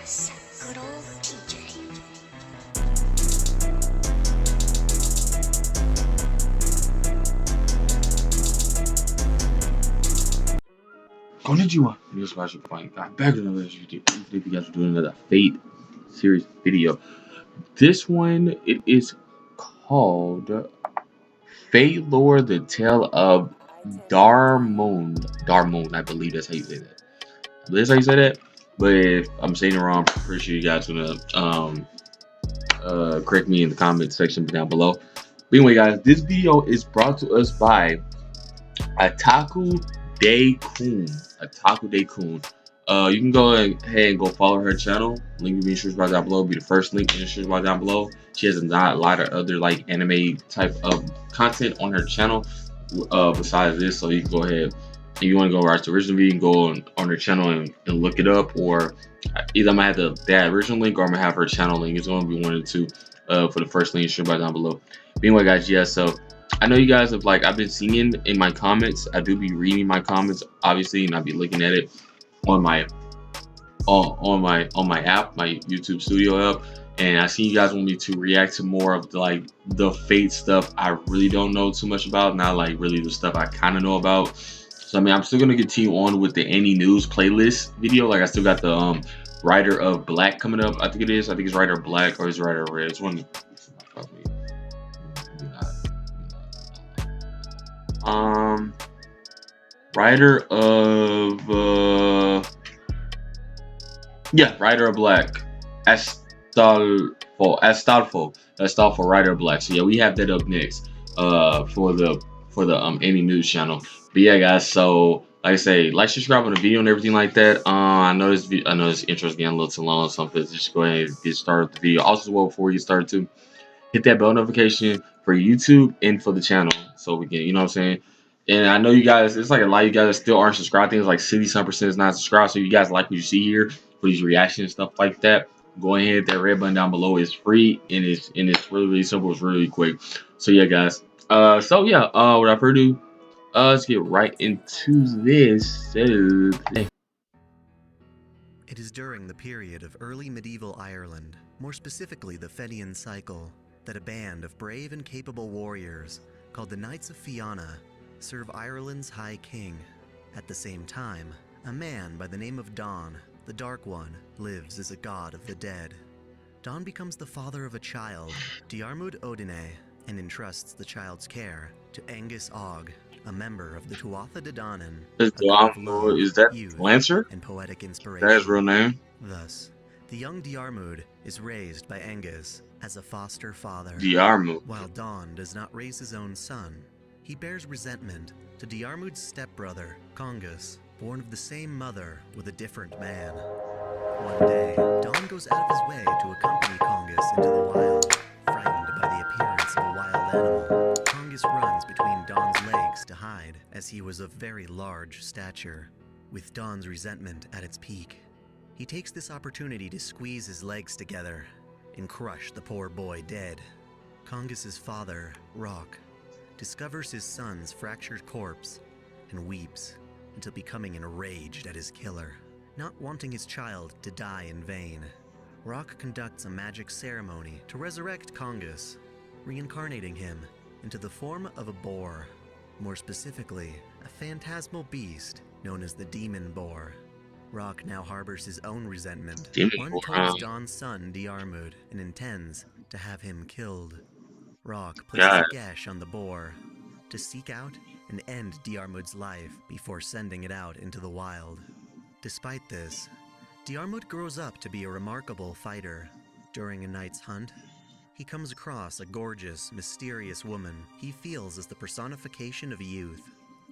Yes, good old TJ. Konnichiwa. This is Master Point. I'm back with another video. Today you guys are doing another Fate series video. This one, it is called Fate Lore: The Tale of Diarmuid. Diarmuid, I believe that's how you say that. I believe that's how you say that. But if I'm saying it wrong, I'm pretty sure you guys are gonna correct me in the comment section down below. But anyway, guys, this video is brought to us by Ataku Kun. Ataku Kun. You can go ahead and go follow her channel. Link will be in the description box down below. Be the first link in the description box down below. She has a lot of other like anime type of content on her channel. Besides this, so you can go ahead. If you want to go watch the original video, you can go on her channel and look it up. Or either I'm gonna have that original link, or I'm gonna have her channel link. It's gonna be one of the two. For the first link in the description box down below. But anyway, guys, yeah. So I know you guys have I've been seeing in my comments. I do be reading my comments, obviously, and I'll be looking at it on my app, my YouTube Studio app. And I see you guys want me to react to more of the Fate stuff I really don't know too much about, not really the stuff I kind of know about. So I mean, I'm still gonna continue on with the Any News playlist video. I still got the Rider of Black coming up. I think it is. I think it's Rider of Black or it's Rider of Red. It's one. Rider of Rider of Black. Astolfo, Rider of Black. So yeah, we have that up next for the Any News channel. But yeah, guys, so like I say, like, subscribe on the video and everything like that. I know this intro is getting a little too long, so I'm gonna just go ahead and get started with the video. Also, before we get started too, hit that bell notification for YouTube and for the channel, so we can, you know what I'm saying. And I know you guys, it's a lot of you guys that still aren't subscribed. Things like 60% is not subscribed. So you guys like what you see here for these reactions and stuff like that, go ahead, hit that red button down below. It's free and it's really simple. It's really quick. So yeah, guys. Without further ado, let's get right into this. It is during the period of early medieval Ireland, more specifically the Fenian cycle, that a band of brave and capable warriors called the Knights of Fianna serve Ireland's High King. At the same time, a man by the name of Don, the Dark One, lives as a god of the dead. Don becomes the father of a child, Diarmuid Odine, and entrusts the child's care to Angus Og, a member of the Tuatha De Danann, is that Lancer? And poetic inspiration. That's his real name. Thus, the young Diarmuid is raised by Angus as a foster father. Diarmuid. While Don does not raise his own son, he bears resentment to Diarmuid's stepbrother, Congus, born of the same mother with a different man. One day, Don goes out of his way to accompany Congus into the wild. Frightened by the appearance of a wild animal, Congus runs between Don's legs to hide, as he was of very large stature. With Don's resentment at its peak, he takes this opportunity to squeeze his legs together and crush the poor boy dead. Congus's father, Rock, discovers his son's fractured corpse and weeps until becoming enraged at his killer. Not wanting his child to die in vain, Rock conducts a magic ceremony to resurrect Congus, reincarnating him into the form of a boar, more specifically, a phantasmal beast known as the Demon Boar. Rock now harbors his own resentment, one towards Don's son Diarmuid, and intends to have him killed. Rock places a gash on the boar to seek out and end Diarmuid's life before sending it out into the wild. Despite this, Diarmuid grows up to be a remarkable fighter. During a night's hunt, he comes across a gorgeous, mysterious woman he feels is the personification of youth.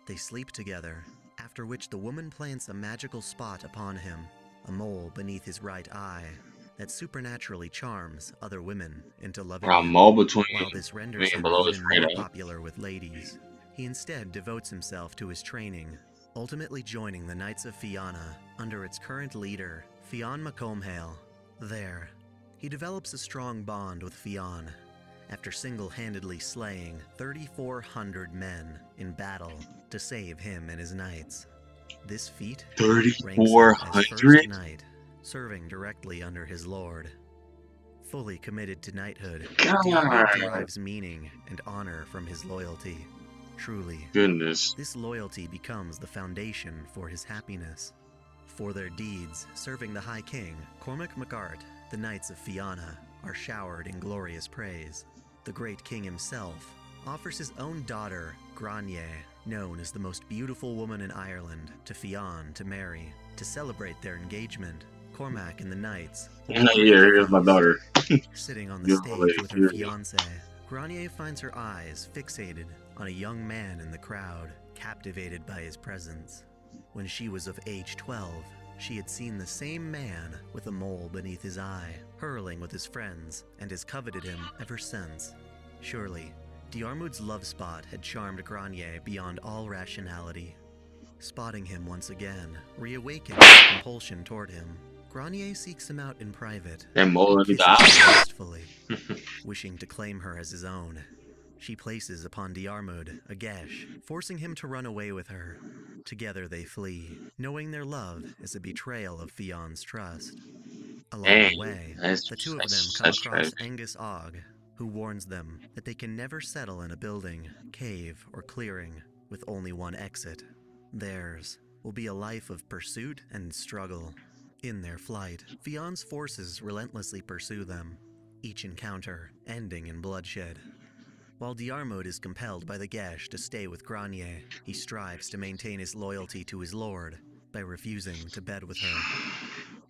They sleep together, after which the woman plants a magical spot upon him, a mole beneath his right eye, that supernaturally charms other women into loving him. While this renders him even more popular with ladies, he instead devotes himself to his training, ultimately joining the Knights of Fianna under its current leader, Fionn Macomhale. There, he develops a strong bond with Fionn, after single-handedly slaying 3,400 men in battle to save him and his knights. This feat ranks him as first knight serving directly under his lord. Fully committed to knighthood, God. Diarmuid derives meaning and honor from his loyalty. Truly, Goodness. this loyalty becomes the foundation for his happiness. For their deeds serving the High King, Cormac MacArt, the Knights of Fianna are showered in glorious praise. The great king himself offers his own daughter, Granier, known as the most beautiful woman in Ireland, to Fionn to marry. To celebrate their engagement, Cormac and the Knights Yeah, here's my daughter. sitting on the Beautiful stage lady, with her beautiful. fiancé. Granier finds her eyes fixated on a young man in the crowd, captivated by his presence. When she was of age 12, she had seen the same man with a mole beneath his eye, hurling with his friends, and has coveted him ever since. Surely, Diarmuid's love spot had charmed Granier beyond all rationality. Spotting him once again reawakens the compulsion toward him. Granier seeks him out in private That mole and in the kisses him eye. wistfully, wishing to claim her as his own. She places upon Diarmuid a gesh, forcing him to run away with her. Together they flee, knowing their love is a betrayal of Fionn's trust. Along Dang, the way, that's the two of them that's come that's across tragic. Angus Og, who warns them that they can never settle in a building, cave, or clearing with only one exit. Theirs will be a life of pursuit and struggle. In their flight, Fionn's forces relentlessly pursue them, each encounter ending in bloodshed. While Diarmuid is compelled by the Gesh to stay with Granier, he strives to maintain his loyalty to his lord by refusing to bed with her.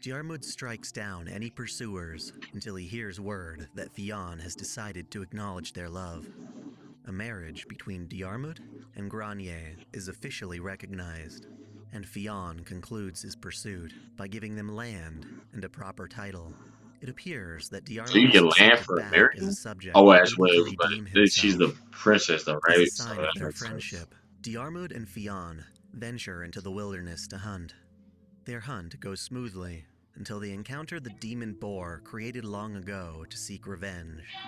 Diarmuid strikes down any pursuers until he hears word that Fionn has decided to acknowledge their love. A marriage between Diarmuid and Granier is officially recognized, and Fionn concludes his pursuit by giving them land and a proper title. It appears that So you Diarmuid is can land accepted for back as a American? subject Oh, that's able what to it was, redeem but she's the himself. princess though, As a right? So sign that of their makes sense. friendship, Diarmuid and Fionn venture into the wilderness to hunt. Their hunt goes smoothly until they encounter the demon boar created long ago to seek revenge.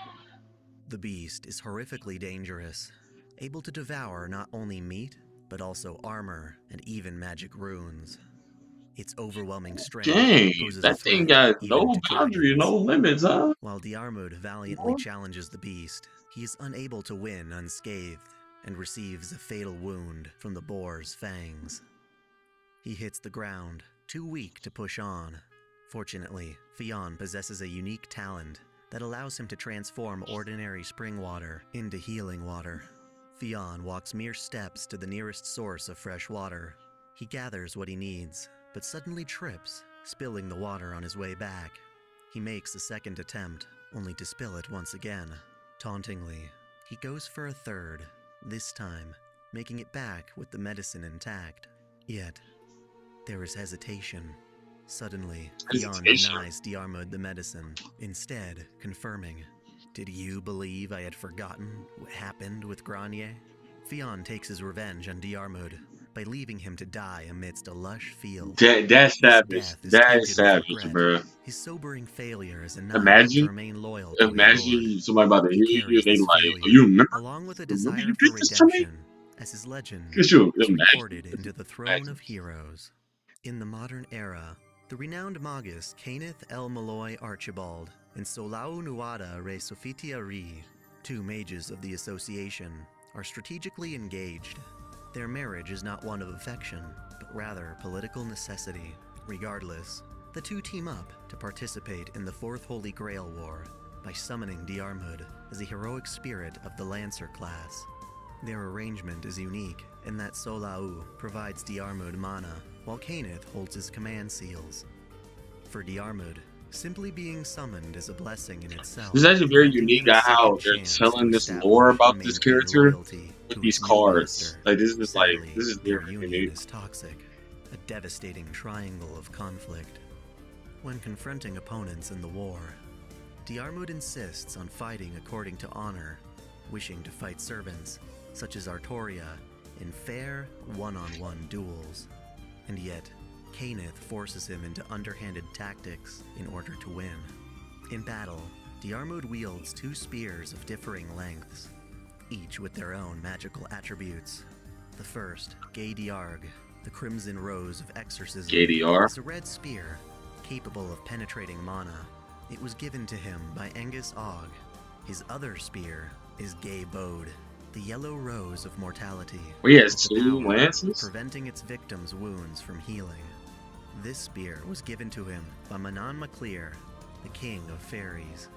The beast is horrifically dangerous, able to devour not only meat, but also armor and even magic runes. Its overwhelming strength Dang, poses a that thing threat got even no to boundary, dragons. no limits, huh? While Diarmuid valiantly challenges the beast, he is unable to win unscathed and receives a fatal wound from the boar's fangs. He hits the ground, too weak to push on. Fortunately, Fionn possesses a unique talent that allows him to transform ordinary spring water into healing water. Fionn walks mere steps to the nearest source of fresh water. He gathers what he needs, but suddenly trips, spilling the water on his way back. He makes a second attempt, only to spill it once again. Tauntingly, he goes for a third, this time making it back with the medicine intact. Yet, there is hesitation. Suddenly, Fionn Hesitation? denies Diarmuid the medicine, instead confirming, "Did you believe I had forgotten what happened with Granier?" Fionn takes his revenge on Diarmuid by leaving him to die amidst a lush field. That's This savage. death is That is tainted with savage, regret. bro. His sobering failure as a knight to Imagine, remain loyal to his lord. somebody about to He hear you carries and they this like, oh, failure, you along with a remember desire you for did this to me? redemption, as his legend Could you is imagine? recorded into the throne Imagine. of heroes. In the modern era, the renowned magus Kenneth L. Malloy Archibald and Solau Nuada Re Sofitia Ri, two mages of the association, are strategically engaged. Their marriage is not one of affection, but rather political necessity. Regardless, the two team up to participate in the Fourth Holy Grail War by summoning Diarmuid as a heroic spirit of the Lancer class. Their arrangement is unique in that Solau provides Diarmuid mana, while Kenneth holds his command seals. For Diarmuid, simply being summoned is a blessing in itself. This is actually very granting unique him a at how second they're chance telling to this lore establish about and this maintain character loyalty with to these his new cards. master. Like this is Sadly, very their union unique. is toxic, a devastating triangle of conflict. When confronting opponents in the war, Diarmuid insists on fighting according to honor, wishing to fight servants, such as Artoria, in fair, one-on-one duels. And yet, Kenneth forces him into underhanded tactics in order to win. In battle, Diarmuid wields two spears of differing lengths, each with their own magical attributes. The first, Gay Diarg, the Crimson Rose of Exorcism, KDR. is a red spear capable of penetrating mana. It was given to him by Angus Og. His other spear is Gae-Bode, the yellow rose of mortality, Well, he has with the 2 power of lances? preventing its victims' wounds from healing. This spear was given to him by Manon MacLear, the king of fairies.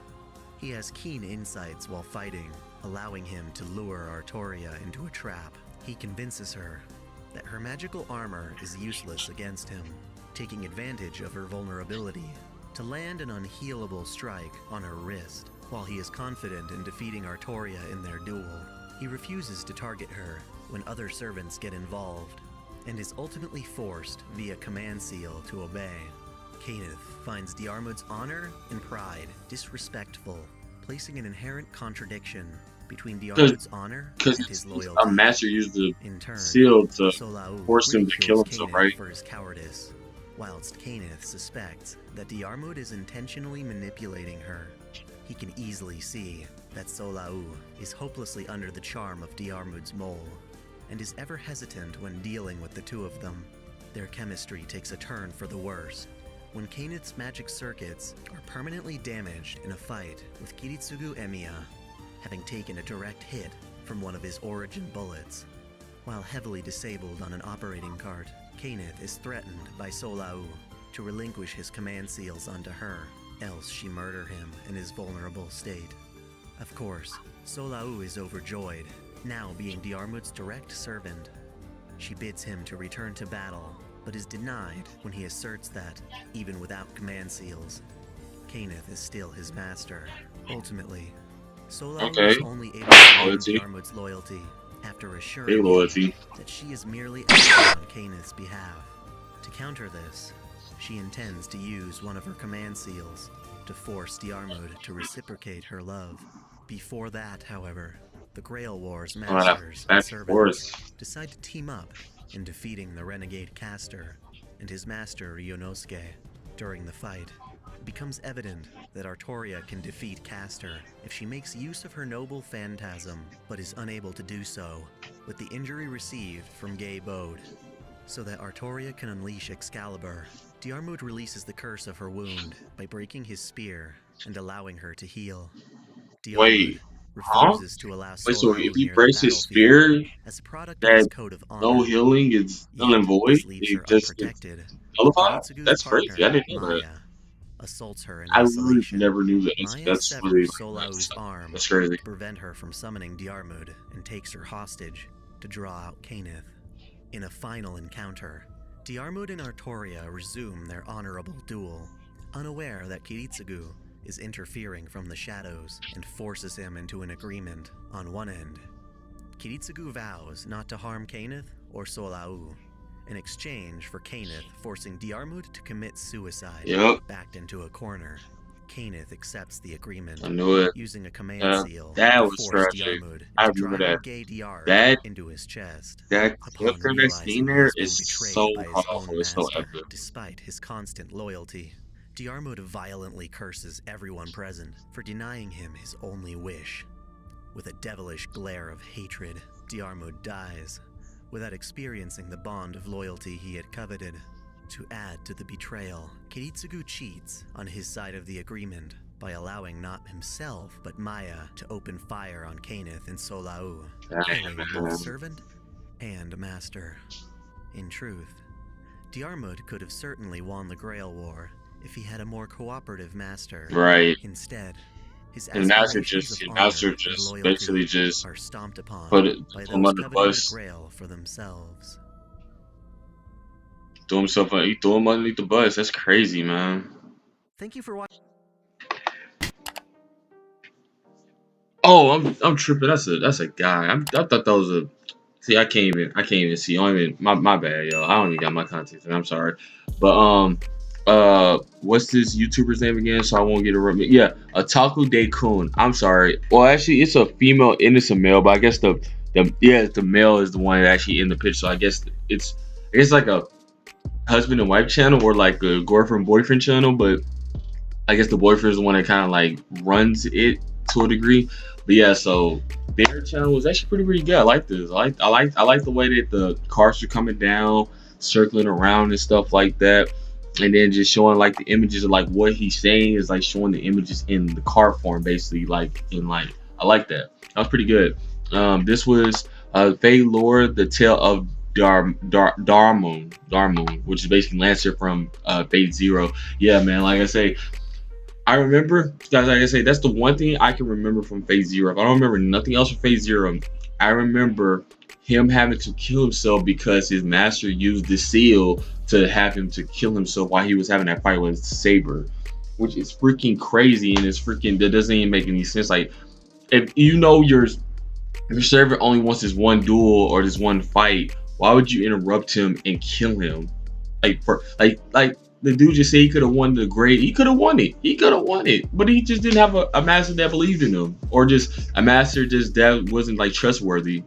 He has keen insights while fighting, allowing him to lure Artoria into a trap. He convinces her that her magical armor is useless against him, taking advantage of her vulnerability to land an unhealable strike on her wrist. While he is confident in defeating Artoria in their duel, he refuses to target her when other servants get involved, and is ultimately forced via command seal to obey. Cainith finds Diarmuid's honor and pride disrespectful, placing an inherent contradiction between Diarmuid's honor and his loyalty. A master used the In turn, seal to Solau force him to kill ridicules himself, Cainith right? for his cowardice, whilst Cainith suspects that Diarmuid is intentionally manipulating her. He can easily see that Solau is hopelessly under the charm of Diarmuid's mole, and is ever hesitant when dealing with the two of them. Their chemistry takes a turn for the worse when Cainith's magic circuits are permanently damaged in a fight with Kiritsugu Emiya, having taken a direct hit from one of his origin bullets. While heavily disabled on an operating cart, Cainith is threatened by Solau to relinquish his command seals onto her, else she murder him in his vulnerable state. Of course, Solau is overjoyed, now being Diarmuid's direct servant. She bids him to return to battle, but is denied when he asserts that, even without command seals, Cainith is still his master. Ultimately, Solau is only able to win Diarmuid's loyalty after assuring him that she is merely acting on Cainith's behalf. To counter this, she intends to use one of her command seals to force Diarmuid to reciprocate her love. Before that, however, the Grail War's masters and servants decide to team up in defeating the renegade caster and his master Ryonosuke. During the fight, it becomes evident that Artoria can defeat Caster if she makes use of her noble phantasm, but is unable to do so with the injury received from Gae-Bode. So that Artoria can unleash Excalibur, Diarmuid releases the curse of her wound by breaking his spear and allowing her to heal. Diarmuid refuses to allow Wait, so Solau if he near breaks the his battlefield spear, as a product of that his code of honor. no healing is null and Yet, void? this leaves her It just gets unprotected. nullified? Kiritsugu's That's crazy. I partner, didn't know that. Maya, assaults her in I literally isolation. never knew that. Maya That's really severs Solau's arm that's crazy. to prevent her from summoning Diarmuid and takes her hostage to draw out Cainith. In a final encounter, Diarmuid and Artoria resume their honorable duel, unaware that Kiritsugu is interfering from the shadows and forces him into an agreement. On one end, Kiritsugu vows not to harm Cainith or Solau, in exchange for Cainith forcing Diarmuid to commit suicide, backed into a corner. Cainith accepts the agreement, I knew it. using a command seal That to was force tragic. Diarmuid I into remember driving that. Gay Diar into his chest. That Upon clip that scene realizing there he's been is betrayed so by his powerful. own It's so master, epic. despite his constant loyalty, Diarmuid violently curses everyone present for denying him his only wish. With a devilish glare of hatred, Diarmuid dies, without experiencing the bond of loyalty he had coveted. To add to the betrayal, Kiritsugu cheats on his side of the agreement by allowing not himself but Maya to open fire on Cainith and Solau, killing both servant and master. In truth, Diarmuid could have certainly won the Grail War if he had a more cooperative master. Right. Instead, his And master aspirations just, of master honor and just loyalty basically just are stomped upon put it by throw him those under the coveting the bus. Grail for themselves. Threw himself, he threw him underneath the bus. That's crazy, man. Thank you for watching. Oh, I'm tripping. That's a guy. I thought that was a. See, I can't even see. I don't even my bad, yo. I don't even got my context. I'm sorry, but what's this YouTuber's name again? So I won't get it wrong. Yeah, Otaku Daikun. I'm sorry. Well, actually, it's a female and it's a male, but I guess the male is the one actually in the picture. So I guess it's like a husband and wife channel or like a girlfriend boyfriend channel, but I guess the boyfriend is the one that kind of like runs it to a degree. But yeah, so their channel was actually pretty good. I like this. I like the way that the cars are coming down, circling around and stuff like that. and then just showing like the images of like what he's saying is like showing the images in the card form, basically, like in like I like that. That was pretty good. This was Fae Lore, the Tale of Diarmuid, which is basically Lancer from Fate Zero. Yeah, man. Like I say, I remember, guys. Like I say, that's the one thing I can remember from Phase Zero. If I don't remember nothing else from Phase Zero, I remember him having to kill himself because his master used the seal to have him to kill himself while he was having that fight with Saber, which is freaking crazy, and it's freaking, that doesn't even make any sense. Like, if you know your server only wants this one duel or this one fight, why would you interrupt him and kill him? Like, for like the dude just said he could have won the grade. He could have won it. He could have won it, but he just didn't have a master that believed in him, or just a master just that wasn't like trustworthy.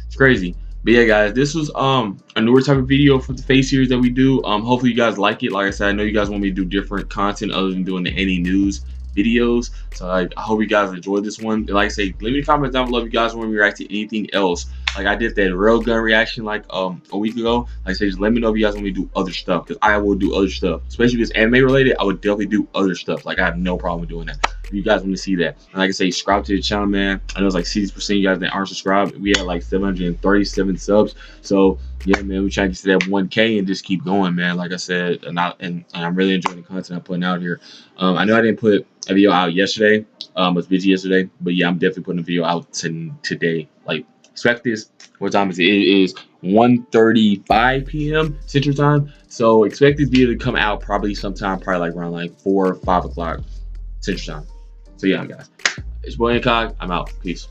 It's crazy. But yeah, guys, this was a newer type of video for the Face series that we do. Hopefully you guys like it. Like I said, I know you guys want me to do different content other than doing the any news videos. So I hope you guys enjoyed this one. And like I say, leave me a comment down below if you guys want me to react to anything else. Like I did that railgun reaction like a week ago. Like I say, just let me know if you guys want me to do other stuff, because I will do other stuff. Especially if it's anime related, I would definitely do other stuff. Like I have no problem with doing that if you guys want to see that. And like I say, subscribe to the channel, man. I know it's like 60% of you guys that aren't subscribed. We had like 737 subs. So yeah, man, we try to get to that 1K and just keep going, man. Like I said, and I'm really enjoying the content I'm putting out here. I know I didn't put a video out yesterday. I was busy yesterday, but yeah, I'm definitely putting a video out today. Like, expect this. What time is it? It is 1:35 p.m. Central Time. So expect this video to come out probably sometime, probably like around like 4 or 5 o'clock Central Time. So yeah, guys, it's boy Incog. I'm out. Peace.